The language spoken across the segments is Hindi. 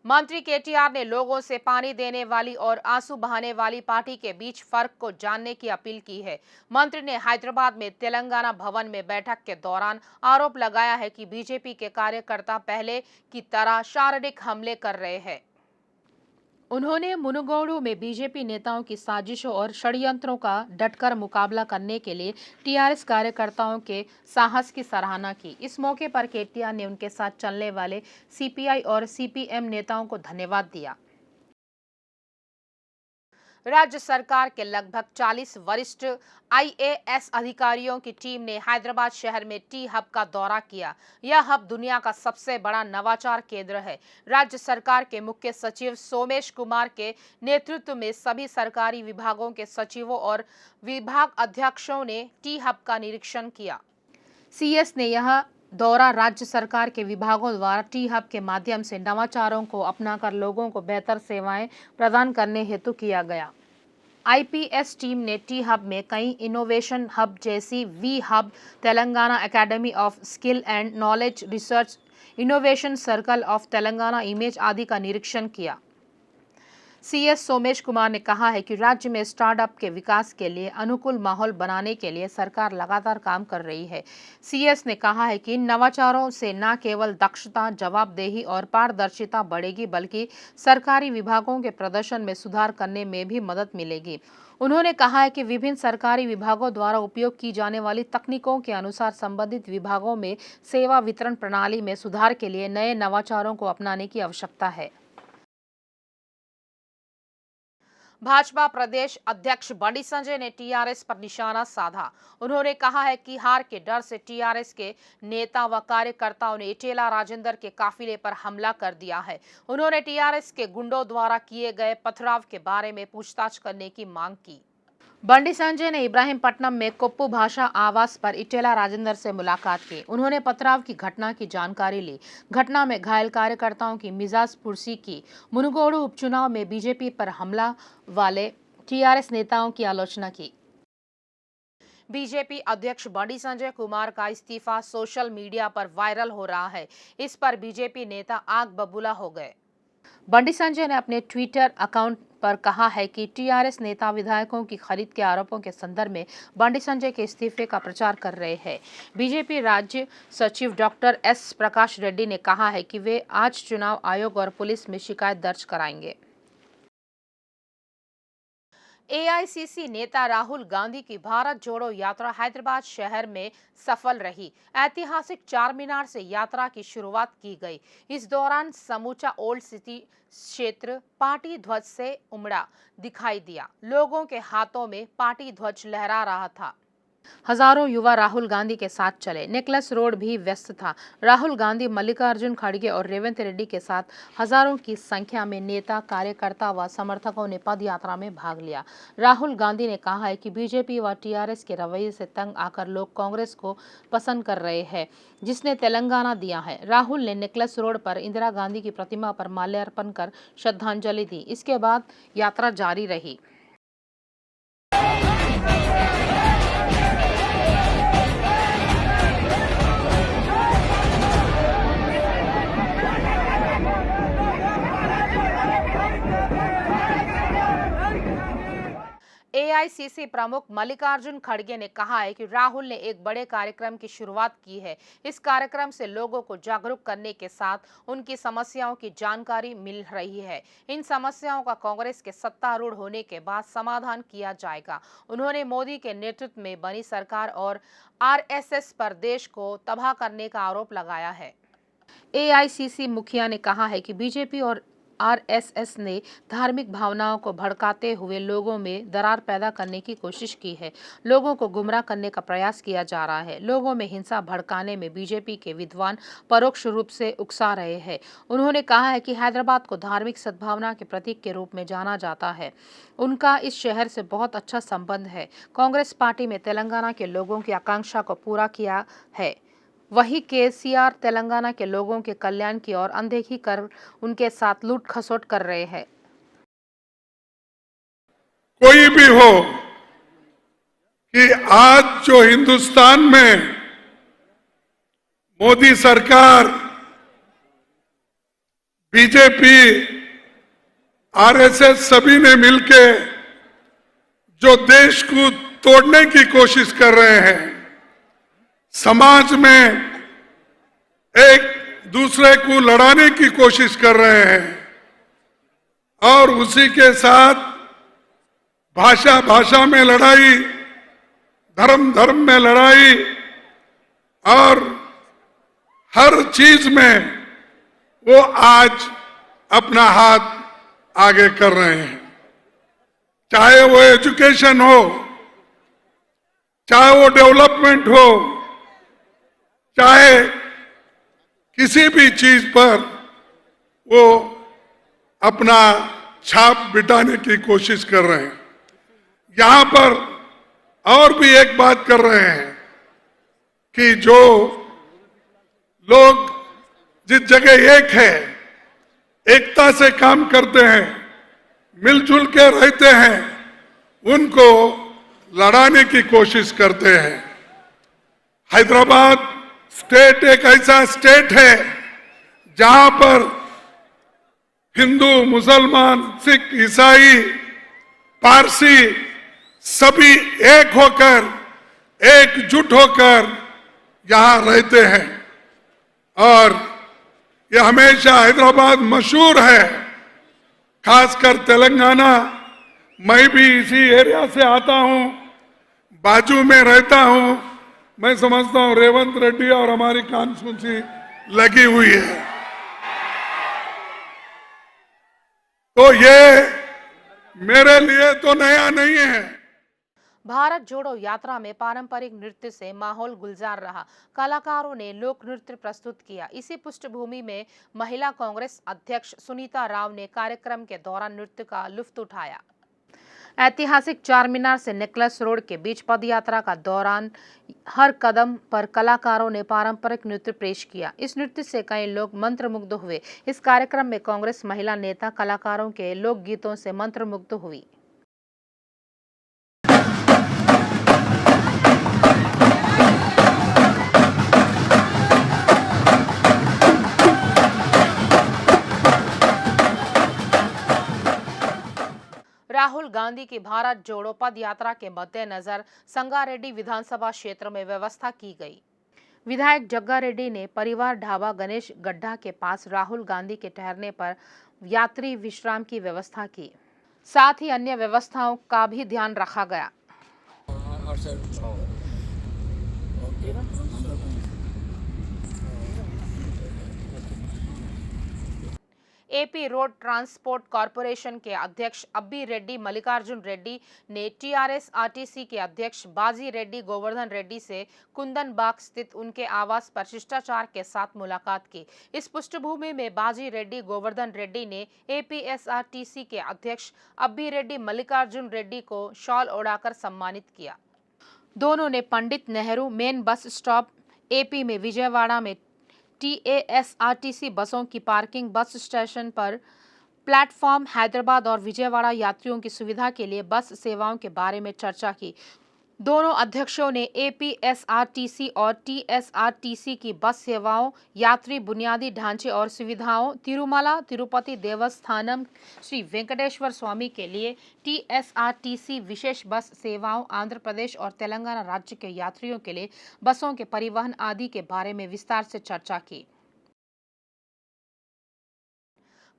मंत्री केटीआर ने लोगों से पानी देने वाली और आंसू बहाने वाली पार्टी के बीच फर्क को जानने की अपील की है। मंत्री ने हैदराबाद में तेलंगाना भवन में बैठक के दौरान आरोप लगाया है कि बीजेपी के कार्यकर्ता पहले की तरह शारीरिक हमले कर रहे हैं। उन्होंने मुनुगोडु में बीजेपी नेताओं की साजिशों और षड्यंत्रों का डटकर मुकाबला करने के लिए टीआरएस कार्यकर्ताओं के साहस की सराहना की। इस मौके पर केटीआर ने उनके साथ चलने वाले सीपीआई और सीपीएम नेताओं को धन्यवाद दिया। राज्य सरकार के लगभग 40 वरिष्ठ आईएएस अधिकारियों की टीम ने हैदराबाद शहर में टी हब का दौरा किया। यह हब दुनिया का सबसे बड़ा नवाचार केंद्र है। राज्य सरकार के मुख्य सचिव सोमेश कुमार के नेतृत्व में सभी सरकारी विभागों के सचिवों और विभाग अध्यक्षों ने टी हब का निरीक्षण किया। सीएस ने यह दौरा राज्य सरकार के विभागों द्वारा टी हब के माध्यम से नवाचारों को अपनाकर लोगों को बेहतर सेवाएं प्रदान करने हेतु किया गया। आईपीएस टीम ने टी हब में कई इनोवेशन हब जैसी we hub, Telangana academy of skill and knowledge research, innovation circle of Telangana image आदि का निरीक्षण किया। सीएस सोमेश कुमार ने कहा है कि राज्य में स्टार्टअप के विकास के लिए अनुकूल माहौल बनाने के लिए सरकार लगातार काम कर रही है। सीएस ने कहा है कि इन नवाचारों से न केवल दक्षता, जवाबदेही और पारदर्शिता बढ़ेगी बल्कि सरकारी विभागों के प्रदर्शन में सुधार करने में भी मदद मिलेगी। उन्होंने कहा है कि विभिन्न सरकारी विभागों द्वारा उपयोग की जाने वाली तकनीकों के अनुसार संबंधित विभागों में सेवा वितरण प्रणाली में सुधार के लिए नए नवाचारों को अपनाने की आवश्यकता है। भाजपा प्रदेश अध्यक्ष बंडी संजय ने टीआरएस पर निशाना साधा। उन्होंने कहा है कि हार के डर से टीआरएस के नेता व कार्यकर्ताओं ने इटेला राजेंद्र के काफिले पर हमला कर दिया है। उन्होंने टीआरएस के गुंडों द्वारा किए गए पथराव के बारे में पूछताछ करने की मांग की। बंडी संजय ने इब्राहिमपट्टनम में कोप्पू भाषा आवास पर इटेला राजेंद्र से मुलाकात की। उन्होंने पथराव की घटना की जानकारी ली। घटना में घायल कार्यकर्ताओं की मिजाज पुरसी की। मुनुगोडु उपचुनाव में बीजेपी पर हमला वाले टीआरएस नेताओं की आलोचना की। बीजेपी अध्यक्ष बंडी संजय कुमार का इस्तीफा सोशल मीडिया पर वायरल हो रहा है। इस पर बीजेपी नेता आग बबूला हो गए। बंडी संजय ने अपने ट्विटर अकाउंट पर कहा है कि टीआरएस नेता विधायकों की खरीद के आरोपों के संदर्भ में बंडी संजय के इस्तीफे का प्रचार कर रहे हैं। बीजेपी राज्य सचिव डॉक्टर एस प्रकाश रेड्डी ने कहा है कि वे आज चुनाव आयोग और पुलिस में शिकायत दर्ज कराएंगे। एआईसीसी नेता राहुल गांधी की भारत जोड़ो यात्रा हैदराबाद शहर में सफल रही। ऐतिहासिक चार मीनार से यात्रा की शुरुआत की गई। इस दौरान समूचा ओल्ड सिटी क्षेत्र पार्टी ध्वज से उमड़ा दिखाई दिया। लोगों के हाथों में पार्टी ध्वज लहरा रहा था। हजारों युवा राहुल गांधी के साथ चले। नेकलेस रोड भी व्यस्त था। राहुल गांधी, मल्लिकार्जुन खड़गे और रेवंत रेड्डी के साथ हजारों की संख्या में नेता, कार्यकर्ता व समर्थकों ने पद यात्रा में भाग लिया। राहुल गांधी ने कहा है कि बीजेपी व टीआरएस के रवैये से तंग आकर लोग कांग्रेस को पसंद कर रहे हैं, जिसने तेलंगाना दिया है। राहुल ने नेकलेस रोड पर इंदिरा गांधी की प्रतिमा पर माल्यार्पण कर श्रद्धांजलि दी। इसके बाद यात्रा जारी रही। एआईसीसी प्रमुख मल्लिकार्जुन खड़गे ने कहा है कि राहुल ने एक बड़े कार्यक्रम की शुरुआत की है। इस कार्यक्रम से लोगों को जागरूक करने के साथ उनकी समस्याओं की जानकारी मिल रही है। इन समस्याओं का कांग्रेस के सत्तारूढ़ होने के बाद समाधान किया जाएगा। उन्होंने मोदी के नेतृत्व में बनी सरकार और आरएसएस पर देश को तबाह करने का आरोप लगाया है। एआईसीसी मुखिया ने कहा है कि बीजेपी और आरएसएस ने धार्मिक भावनाओं को भड़काते हुए लोगों में दरार पैदा करने की कोशिश की है। लोगों को गुमराह करने का प्रयास किया जा रहा है। लोगों में हिंसा भड़काने में बीजेपी के विद्वान परोक्ष रूप से उकसा रहे हैं। उन्होंने कहा है कि हैदराबाद को धार्मिक सद्भावना के प्रतीक के रूप में जाना जाता है। उनका इस शहर से बहुत अच्छा संबंध है। कांग्रेस पार्टी में तेलंगाना के लोगों की आकांक्षा को पूरा किया है। वही केसीआर तेलंगाना के लोगों के कल्याण की ओर अनदेखी कर उनके साथ लूट खसोट कर रहे हैं। कोई भी हो कि आज जो हिंदुस्तान में मोदी सरकार बीजेपी, आरएसएस सभी ने मिलके जो देश को तोड़ने की कोशिश कर रहे हैं, समाज में एक दूसरे को लड़ाने की कोशिश कर रहे हैं और उसी के साथ भाषा भाषा में लड़ाई, धर्म धर्म में लड़ाई और हर चीज में वो आज अपना हाथ आगे कर रहे हैं। चाहे वो एजुकेशन हो, चाहे वो डेवलपमेंट हो, चाहे किसी भी चीज पर वो अपना छाप बिटाने की कोशिश कर रहे हैं। यहां पर और भी एक बात कर रहे हैं कि जो लोग जिस जगह एक है, एकता से काम करते हैं, मिलजुल के रहते हैं, उनको लड़ाने की कोशिश करते हैं। हैदराबाद स्टेट एक ऐसा स्टेट है जहां पर हिंदू, मुसलमान, सिख, ईसाई, पारसी सभी एक होकर, एकजुट होकर यहां रहते हैं और ये हमेशा हैदराबाद मशहूर है, खासकर तेलंगाना। मैं भी इसी एरिया से आता हूं, बाजू में रहता हूं। मैं समझता हूं रेवंत रेड्डी और हमारी कॉन्स्टिट्यूंसी लगी हुई है, तो ये मेरे लिए तो नया नहीं है। भारत जोड़ो यात्रा में पारंपरिक नृत्य से माहौल गुलजार रहा। कलाकारों ने लोक नृत्य प्रस्तुत किया। इसी पृष्ठभूमि में महिला कांग्रेस अध्यक्ष सुनीता राव ने कार्यक्रम के दौरान नृत्य का लुत्फ उठाया। ऐतिहासिक चारमीनार से नेकलेस रोड के बीच पदयात्रा का दौरान हर कदम पर कलाकारों ने पारंपरिक नृत्य पेश किया। इस नृत्य से कई लोग मंत्रमुग्ध हुए। इस कार्यक्रम में कांग्रेस महिला नेता कलाकारों के लोकगीतों से मंत्रमुग्ध हुई। राहुल गांधी की भारत जोड़ो पद यात्रा के मद्देनजर संगारेड्डी विधानसभा क्षेत्र में व्यवस्था की गई। विधायक जग्गा रेड्डी ने परिवार ढाबा गणेश गड्ढा के पास राहुल गांधी के ठहरने पर यात्री विश्राम की व्यवस्था की। साथ ही अन्य व्यवस्थाओं का भी ध्यान रखा गया। एपी रोड ट्रांसपोर्ट कॉरपोरेशन के अध्यक्ष अब्बी रेड्डी मल्लिकार्जुन रेड्डी ने टीआरएस आरटीसी के अध्यक्ष बाजी रेड्डी गोवर्धन रेड्डी से कुंदन बाग स्थित उनके आवास पर शिष्टाचार के साथ मुलाकात की। इस पृष्ठभूमि में बाजी रेड्डी गोवर्धन रेड्डी ने एपीएसआरटीसी के अध्यक्ष अब्बी रेड्डी मल्लिकार्जुन रेड्डी को शॉल ओढ़ाकर सम्मानित किया। दोनों ने Pandit Nehru main bus stop AP में विजयवाड़ा में टीएसआरटीसी बसों की पार्किंग, बस स्टेशन पर प्लेटफॉर्म, हैदराबाद और विजयवाड़ा यात्रियों की सुविधा के लिए बस सेवाओं के बारे में चर्चा की। दोनों अध्यक्षों ने एपीएसआरटीसी और टीएसआरटीसी की बस सेवाओं, यात्री बुनियादी ढांचे और सुविधाओं, तिरुमला तिरुपति देवस्थानम श्री वेंकटेश्वर स्वामी के लिए टीएसआरटीसी विशेष बस सेवाओं, आंध्र प्रदेश और तेलंगाना राज्य के यात्रियों के लिए बसों के परिवहन आदि के बारे में विस्तार से चर्चा की।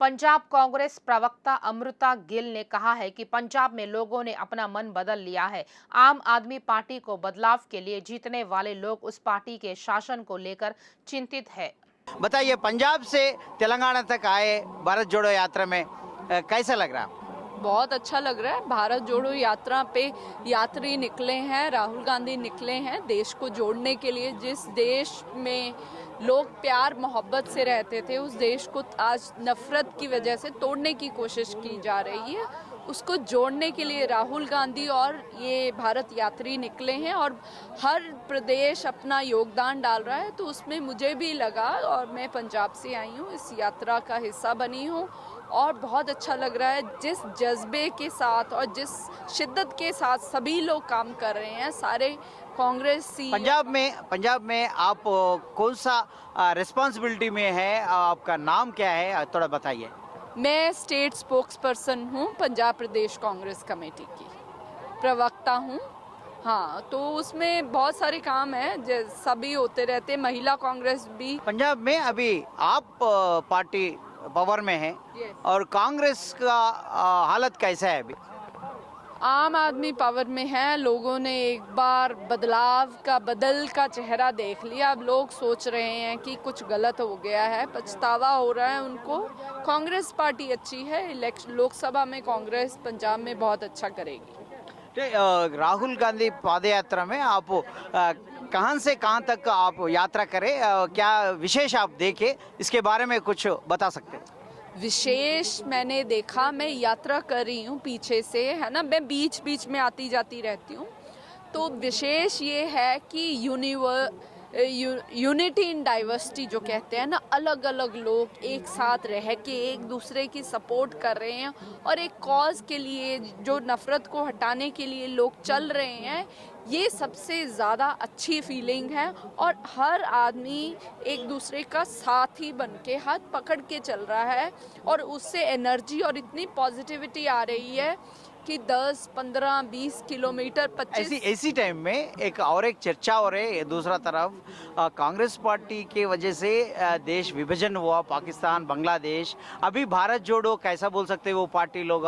पंजाब कांग्रेस प्रवक्ता अमृता गिल ने कहा है कि पंजाब में लोगों ने अपना मन बदल लिया है। आम आदमी पार्टी को बदलाव के लिए जीतने वाले लोग उस पार्टी के शासन को लेकर चिंतित है। बताइए, पंजाब से तेलंगाना तक आए भारत जोड़ो यात्रा में कैसा लग रहा है? बहुत अच्छा लग रहा है। भारत जोड़ो यात्रा पे यात्री निकले हैं, राहुल गांधी निकले हैं देश को जोड़ने के लिए। जिस देश में लोग प्यार मोहब्बत से रहते थे, उस देश को आज नफरत की वजह से तोड़ने की कोशिश की जा रही है। उसको जोड़ने के लिए राहुल गांधी और ये भारत यात्री निकले हैं और हर प्रदेश अपना योगदान डाल रहा है। तो उसमें मुझे भी लगा और मैं पंजाब से आई हूँ, इस यात्रा का हिस्सा बनी हूँ और बहुत अच्छा लग रहा है। जिस जज्बे के साथ और जिस शिद्दत के साथ सभी लोग काम कर रहे हैं, सारे कांग्रेस सी पंजाब में आप कौन सा रिस्पॉन्सिबिलिटी में है, आपका नाम क्या है, थोड़ा बताइए। मैं स्टेट स्पोक्स पर्सन हूँ पंजाब प्रदेश कांग्रेस कमेटी की, प्रवक्ता हूँ। हाँ, तो उसमें बहुत सारे काम हैं, सभी होते रहते, महिला कांग्रेस भी। पंजाब में अभी आप पार्टी पावर में है Yes. और कांग्रेस का हालत कैसा है अभी? आम आदमी पावर में है। लोगों ने एक बार बदल का चेहरा देख लिया। अब लोग सोच रहे हैं कि कुछ गलत हो गया है, पछतावा हो रहा है उनको। कांग्रेस पार्टी अच्छी है, लोकसभा में कांग्रेस पंजाब में बहुत अच्छा करेगी। राहुल गांधी पाद यात्रा में आप कहां से कहां तक आप यात्रा करें, क्या विशेष आप देखे, इसके बारे में कुछ बता सकते हैं? विशेष मैंने देखा, मैं यात्रा कर रही हूँ पीछे से, है ना, मैं बीच बीच में आती जाती रहती हूँ। तो विशेष ये है कि यूनिटी इन डाइवर्सिटी जो कहते हैं ना, अलग अलग लोग एक साथ रह के एक दूसरे की सपोर्ट कर रहे हैं और एक कॉज के लिए, जो नफरत को हटाने के लिए लोग चल रहे हैं, ये सबसे ज़्यादा अच्छी फीलिंग है। और हर आदमी एक दूसरे का साथी बन के हाथ पकड़ के चल रहा है और उससे एनर्जी और इतनी पॉजिटिविटी आ रही है कि 10, 15, 20 किलोमीटर 25 ऐसी टाइम में एक चर्चा हो रही है, दूसरा तरफ कांग्रेस पार्टी के वजह से देश विभाजन हुआ, पाकिस्तान, बांग्लादेश। अभी भारत जोड़ो कैसा बोल सकते हैं वो पार्टी लोग,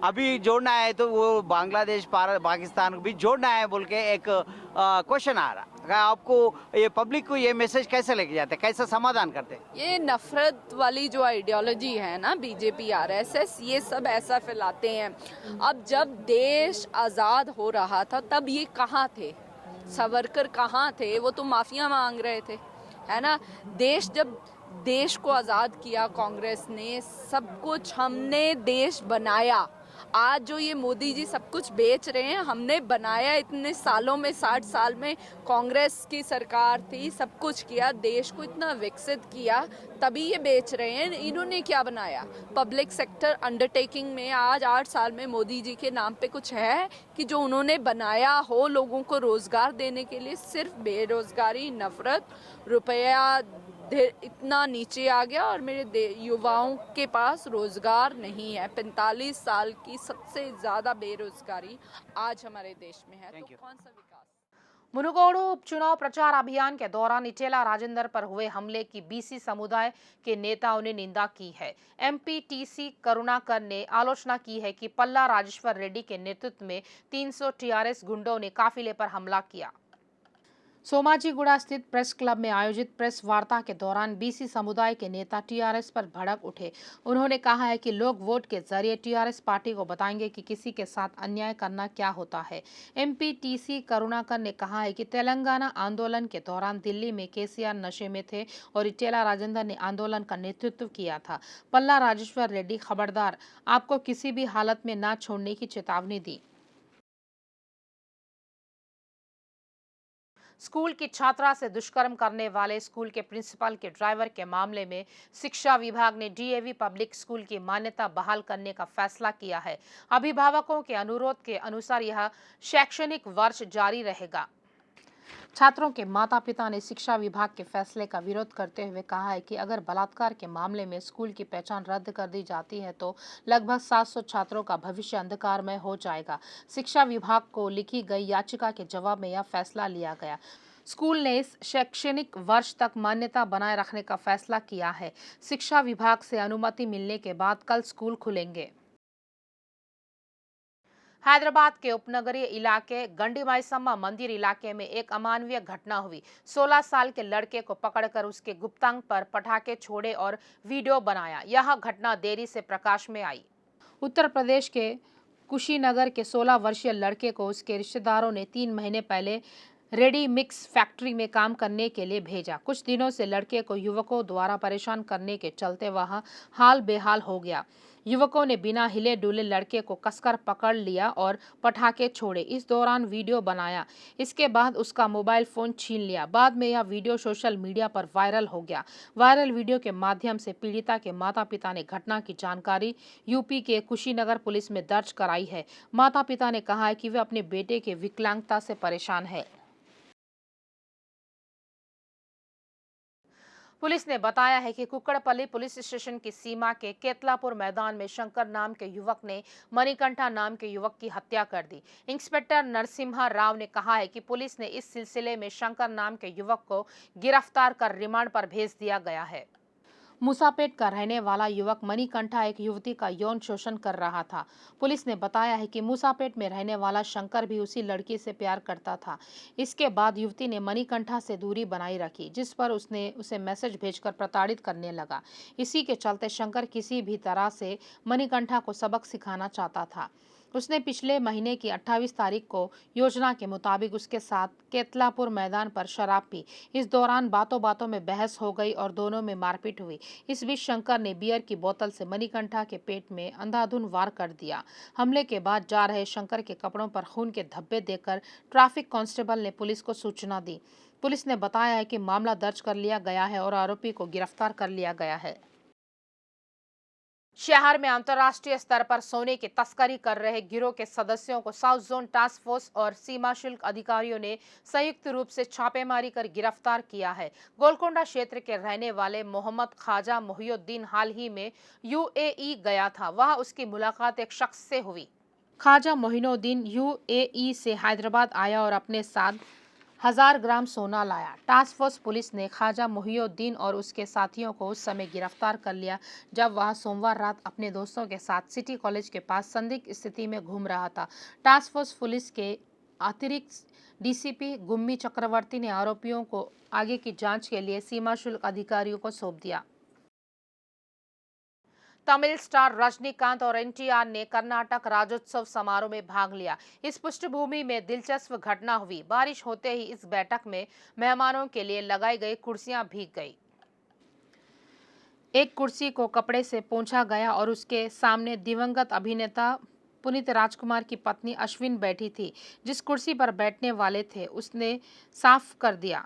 अभी जोड़ना है तो वो बांग्लादेश पाकिस्तान को भी जोड़ना है बोल के एक क्वेश्चन आ रहा। आपको ये पब्लिक को ये मैसेज कैसे लेके जाते हैं, कैसा समाधान करते हैं? ये नफरत वाली जो आइडियोलॉजी है ना, बीजेपी, आरएसएस, ये सब ऐसा फैलाते हैं। अब जब देश आज़ाद हो रहा था तब ये कहाँ थे? सावरकर कहाँ थे? वो तो माफिया मांग रहे थे, है ना। जब देश को आज़ाद किया कांग्रेस ने, सब कुछ हमने देश बनाया। आज जो ये मोदी जी सब कुछ बेच रहे हैं, हमने बनाया इतने सालों में, 60 साल में कांग्रेस की सरकार थी, सब कुछ किया, देश को इतना विकसित किया, तभी ये बेच रहे हैं। इन्होंने क्या बनाया? पब्लिक सेक्टर अंडरटेकिंग में आज 8 साल में मोदी जी के नाम पे कुछ है कि जो उन्होंने बनाया हो लोगों को रोजगार देने के लिए? सिर्फ बेरोजगारी, नफरत, रुपया इतना नीचे आ गया और मेरे युवाओं के पास रोजगार नहीं है। 45 साल की सबसे ज्यादा बेरोजगारी आज हमारे देश में है। तो कौन सा विकास? मुनुगोडु उपचुनाव प्रचार अभियान के दौरान इटेला राजेंद्र पर हुए हमले की बीसी समुदाय के नेताओं ने निंदा की है। एमपी टीसी करुणाकर ने आलोचना की है कि पल्ला राजेश्वर रेड्डी के नेतृत्व में 300 टीआरएस गुंडों ने काफिले पर हमला किया। सोमाजीगुड़ा स्थित प्रेस क्लब में आयोजित प्रेस वार्ता के दौरान बीसी समुदाय के नेता टीआरएस पर भड़क उठे। उन्होंने कहा है कि लोग वोट के जरिए टीआरएस पार्टी को बताएंगे कि किसी के साथ अन्याय करना क्या होता है। एमपी टीसी करुणाकर ने कहा है कि तेलंगाना आंदोलन के दौरान दिल्ली में केसीआर नशे में थे और इटेला राजेंद्र ने आंदोलन का नेतृत्व किया था। पल्ला राजेश्वर रेड्डी खबरदार, आपको किसी भी हालत में न छोड़ने की चेतावनी दी। स्कूल की छात्रा से दुष्कर्म करने वाले स्कूल के प्रिंसिपल के ड्राइवर के मामले में शिक्षा विभाग ने डीएवी पब्लिक स्कूल की मान्यता बहाल करने का फैसला किया है। अभिभावकों के अनुरोध के अनुसार यह शैक्षणिक वर्ष जारी रहेगा। छात्रों के माता-पिता ने शिक्षा विभाग के फैसले का विरोध करते हुए कहा है कि अगर बलात्कार के मामले में स्कूल की पहचान रद्द कर दी जाती है तो लगभग 700 छात्रों का भविष्य अंधकारमय हो जाएगा। शिक्षा विभाग को लिखी गई याचिका के जवाब में यह फैसला लिया गया। स्कूल ने इस शैक्षणिक वर्ष तक मान्यता बनाए रखने का फैसला किया है। शिक्षा विभाग से अनुमति मिलने के बाद कल स्कूल खुलेंगे। हैदराबाद के उपनगरीय इलाके गंडीमाईसम्मा मंदिर इलाके में एक अमानवीय घटना हुई। 16 साल के लड़के को पकड़कर उसके गुप्तांग पर पटाखे छोड़े और वीडियो बनाया। यह घटना देरी से प्रकाश में आई। उत्तर प्रदेश के कुशीनगर के 16 वर्षीय लड़के को उसके रिश्तेदारों ने 3 महीने पहले रेडी मिक्स फैक्ट्री में काम करने के लिए भेजा। कुछ दिनों से लड़के को युवकों द्वारा परेशान करने के चलते वह हाल बेहाल हो गया। युवकों ने बिना हिले डुले लड़के को कसकर पकड़ लिया और पटाखे छोड़े। इस दौरान वीडियो बनाया। इसके बाद उसका मोबाइल फोन छीन लिया। बाद में यह वीडियो सोशल मीडिया पर वायरल हो गया। वायरल वीडियो के माध्यम से पीड़िता के माता पिता ने घटना की जानकारी यूपी के कुशीनगर पुलिस में दर्ज कराई है। माता पिता ने कहा है कि वे अपने बेटे के विकलांगता से परेशान है। पुलिस ने बताया है कि कुक्कड़पल्ली पुलिस स्टेशन की सीमा के केतलापुर मैदान में शंकर नाम के युवक ने मणिकंठा नाम के युवक की हत्या कर दी। इंस्पेक्टर नरसिम्हा राव ने कहा है कि पुलिस ने इस सिलसिले में शंकर नाम के युवक को गिरफ्तार कर रिमांड पर भेज दिया गया है। मूसापेट का रहने वाला युवक मणिकंठा एक युवती का यौन शोषण कर रहा था। पुलिस ने बताया है कि मूसापेट में रहने वाला शंकर भी उसी लड़की से प्यार करता था। इसके बाद युवती ने मणिकंठा से दूरी बनाई रखी, जिस पर उसने उसे मैसेज भेजकर प्रताड़ित करने लगा। इसी के चलते शंकर किसी भी तरह से मणिकंठा को सबक सिखाना चाहता था। उसने पिछले महीने की 28 तारीख को योजना के मुताबिक उसके साथ केतलापुर मैदान पर शराब पी। इस दौरान बातों बातों में बहस हो गई और दोनों में मारपीट हुई। इस बीच शंकर ने बियर की बोतल से मणिकंठा के पेट में अंधाधुंध वार कर दिया। हमले के बाद जा रहे शंकर के कपड़ों पर खून के धब्बे देखकर ट्रैफिक कांस्टेबल ने पुलिस को सूचना दी। पुलिस ने बताया है कि मामला दर्ज कर लिया गया है और आरोपी को गिरफ्तार कर लिया गया है। शहर में अंतर्राष्ट्रीय स्तर पर सोने की तस्करी कर रहे गिरोह के सदस्यों को साउथ जोन टास्क फोर्स और सीमा शुल्क अधिकारियों ने संयुक्त रूप से छापेमारी कर गिरफ्तार किया है। गोलकोंडा क्षेत्र के रहने वाले मोहम्मद ख्वाजा मोहिउद्दीन हाल ही में यूएई गया था। वहां उसकी मुलाकात एक शख्स से हुई। ख्वाजा मोहिउद्दीन यूएई से हैदराबाद आया और अपने साथ 1000 ग्राम सोना लाया। टास्क फोर्स पुलिस ने ख्वाजा मोहिउद्दीन और उसके साथियों को उस समय गिरफ्तार कर लिया जब वह सोमवार रात अपने दोस्तों के साथ सिटी कॉलेज के पास संदिग्ध स्थिति में घूम रहा था। टास्क फोर्स पुलिस के अतिरिक्त डीसीपी गुम्मी चक्रवर्ती ने आरोपियों को आगे की जांच के लिए सीमा शुल्क अधिकारियों को सौंप दिया। तमिल स्टार रजनीकांत और एनटीआर ने कर्नाटक राज्योत्सव समारोह में भाग लिया। इस पृष्ठभूमि में दिलचस्प घटना हुई। बारिश होते ही इस बैठक में मेहमानों के लिए लगाई गई कुर्सियां भीग गई। एक कुर्सी को कपड़े से पोंछा गया और उसके सामने दिवंगत अभिनेता पुनीत राजकुमार की पत्नी अश्विन बैठी थी। जिस कुर्सी पर बैठने वाले थे उसने साफ कर दिया।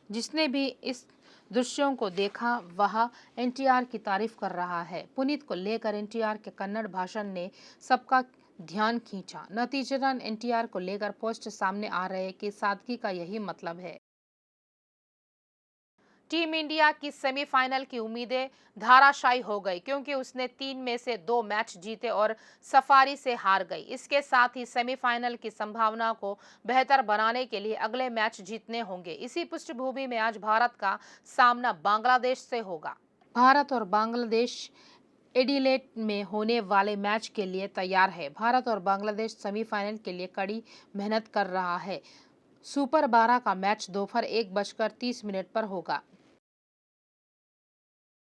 जिसने भी इस दृश्यों को देखा वह एनटीआर की तारीफ कर रहा है। पुनीत को लेकर एनटीआर के कन्नड़ भाषण ने सबका ध्यान खींचा। नतीजतन एनटीआर को लेकर पोस्ट सामने आ रहे कि सादगी का यही मतलब है। टीम इंडिया की सेमीफाइनल की उम्मीदें धाराशायी हो गई क्योंकि उसने 3 में से 2 मैच जीते और सफारी से हार गई। इसके साथ ही सेमीफाइनल की संभावना को बेहतर बनाने के लिए अगले मैच जीतने होंगे। इसी पृष्ठभूमि में आज भारत का सामना बांग्लादेश से होगा। भारत और बांग्लादेश एडिलेड में होने वाले मैच के लिए तैयार है। भारत और बांग्लादेश सेमीफाइनल के लिए कड़ी मेहनत कर रहा है। सुपर 12 का मैच दोपहर 1:30 पर होगा।